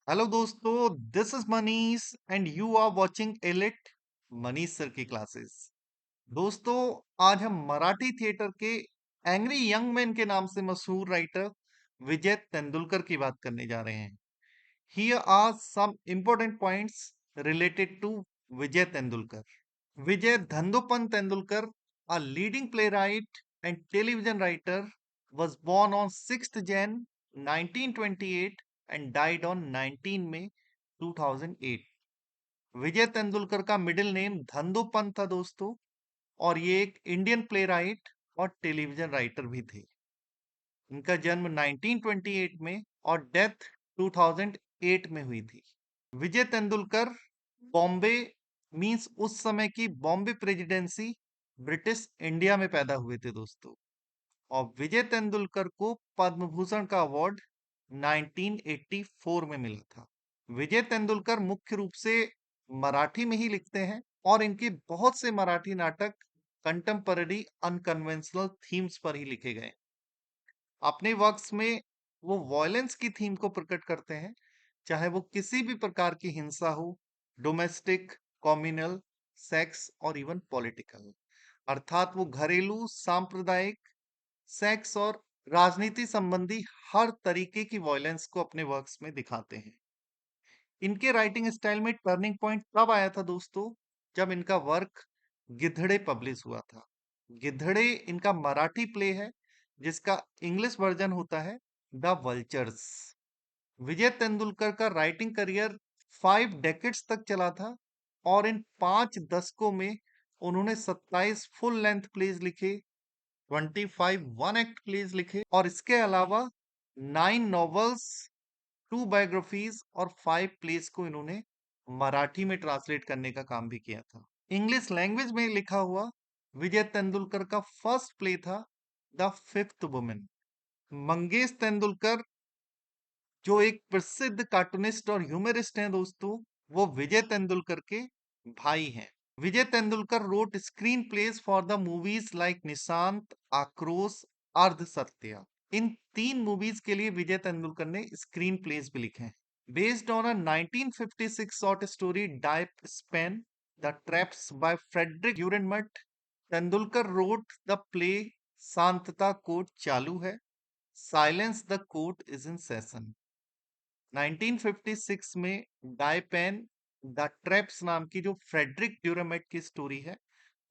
Hello दोस्तों, this is Manish and you are watching elite Manish sir की classes. दोस्तों, आज हम मराठी थिएटर के एंग्री यंग मैन के नाम से मशहूर राइटर विजय तेंदुलकर की बात करने जा रहे हैं। Here are some important points related to Vijay Tendulkar. Vijay Dhandopan Tendulkar, a leading playwright and television writer, was born on 6th Jan 1928 and died on 19 May 2008। विजय तेंदुलकर का मिडिल नेम धंदोपन था दोस्तों, और ये एक इंडियन प्लेराइट और टेलीविजन राइटर भी थे। इनका जन्म 1928 में और डेथ 2008 में हुई थी। विजय तेंदुलकर बॉम्बे मींस उस समय की बॉम्बे प्रेसिडेंसी ब्रिटिश इंडिया में पैदा हुए थे दोस्तों। और विजय तेंदुलकर को पद्म भूषण का अवार्ड 1984 में मिला था। विजय तेंदुलकर मुख्य रूप से मराठी में ही लिखते हैं और इनके बहुत से मराठी नाटक कंटेम्पररी अनकन्वेंशनल थीम्स पर ही लिखे गए। अपने वर्क्स में वो वॉयलेंस की थीम को प्रकट करते हैं, चाहे वो किसी भी प्रकार की हिंसा हो, डोमेस्टिक, कम्युनल, सेक्स और इवन पॉलिटिकल। अर्थात वो घरेलू, सांप्रदायिक, सेक्स और राजनीति संबंधी हर तरीके की वॉयलेंस को अपने वर्क्स में दिखाते हैं। इनके राइटिंग स्टाइल में टर्निंग पॉइंट तब आया था दोस्तों, जब इनका वर्क गिद्धड़े पब्लिश हुआ था। गिद्धड़े इनका मराठी प्ले है, जिसका इंग्लिश वर्जन होता है द वल्चर्स। विजय तेंदुलकर का राइटिंग करियर 5 डेकेड्स तक चला था और इन 5 दशकों में उन्होंने 27 फुल लेंथ प्लेज लिखे, 25 वन एक्ट प्लेज लिखे और इसके अलावा 9 नॉवेल्स, 2 बायोग्राफीज और 5 प्लेस को इन्होंने मराठी में ट्रांसलेट करने का काम भी किया था। इंग्लिश लैंग्वेज में लिखा हुआ विजय तेंदुलकर का फर्स्ट प्ले था the fifth women. Mangesh Tendulkar, जो एक प्रसिद्ध कार्टूनिस्ट और ह्यूमरिस्ट हैं दोस्तों, वो विजय तेंदुलकर के भाई हैं। Vijay Tendulkar wrote screenplays for the movies like Nishant, Aakrosh, Ardh Satya. In 3 movies के लिए विजय तेंदुलकर ने स्क्रीन प्लेस भी लिखे हैं। Based on a 1956 short story Die Panne the traps by Friedrich Durrenmatt, Tendulkar wrote the play Shantata court Chalu है, silence the court is in session. 1956 में डायपेन the traps नाम की जो फ्रेडरिक ड्यूरेमेट की स्टोरी है,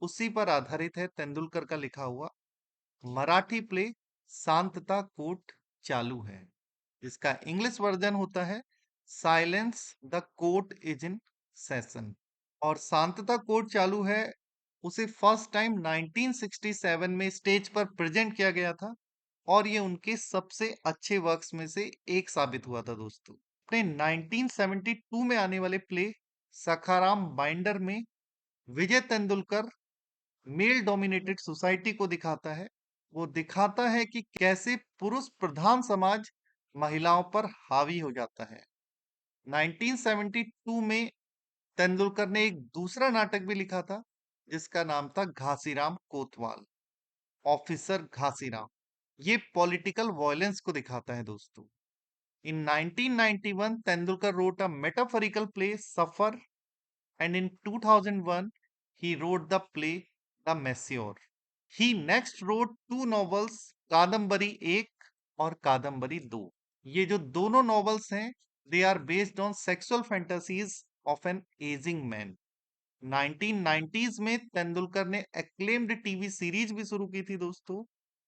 उसी पर आधारित है तेंदुलकर का लिखा हुआ मराठी प्ले शांतता कोर्ट चालू है, जिसका इंग्लिश वर्जन होता है silence the court is in session. और शांतता कोर्ट चालू है उसे फर्स्ट टाइम 1967 में स्टेज पर प्रेजेंट किया गया था और ये उनके सबसे अच्छे वर्क्स में से एक साबित हुआ था दोस्तों। अपने 1972 में आने वाले प्ले सखाराम बाइंडर में विजय तेंदुलकर मेल डोमिनेटेड सोसाइटी को दिखाता है। वो दिखाता है कि कैसे पुरुष प्रधान समाज महिलाओं पर हावी हो जाता है। 1972 में तेंदुलकर ने एक दूसरा नाटक भी लिखा था, जिसका नाम था घासीराम कोतवाल, ऑफिसर घासीराम। ये पॉलिटिकल वायलेंस को दिखाता है दोस्तों। In 1991, Tendulkar wrote a metaphorical play, Suffer, and in 2001, he wrote the play, The Messiah. He next wrote 2 novels, Kadambari 1 और कादम्बरी 2। ये जो दोनों नॉवेल्स हैं, they are based on sexual fantasies of an ageing man. 1990s में तेंदुलकर ने acclaimed TV series भी शुरू की थी दोस्तों,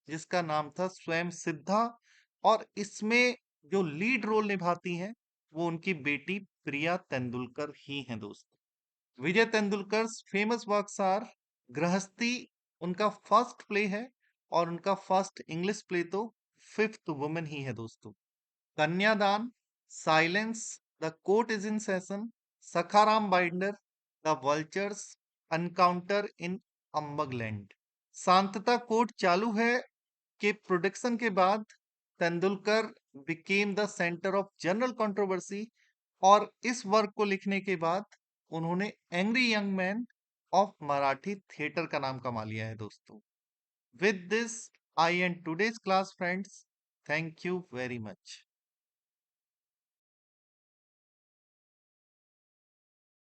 जिसका नाम था स्वयं सिद्धा, और इसमें जो लीड रोल निभाती हैं वो उनकी बेटी प्रिया तेंदुलकर ही हैं दोस्तों। Vijay Tendulkar famous works are Grihasthi, उनका फर्स्ट प्ले है, और उनका फर्स्ट इंग्लिश प्ले तो फिफ्थ वुमेन ही है दोस्तों। Kanyadaan, silence, the court is in session, Sakharam Binder, the vultures, encounter in Umbugland. Shantata court Chalu है के प्रोडक्शन के बाद Tendulkar became the centre of general controversy, और इस वर्क को लिखने के बाद उन्होंने angry young man of Marathi theatre का नाम कमा लिया है दोस्तों। With this I and today's class friends, thank you very much.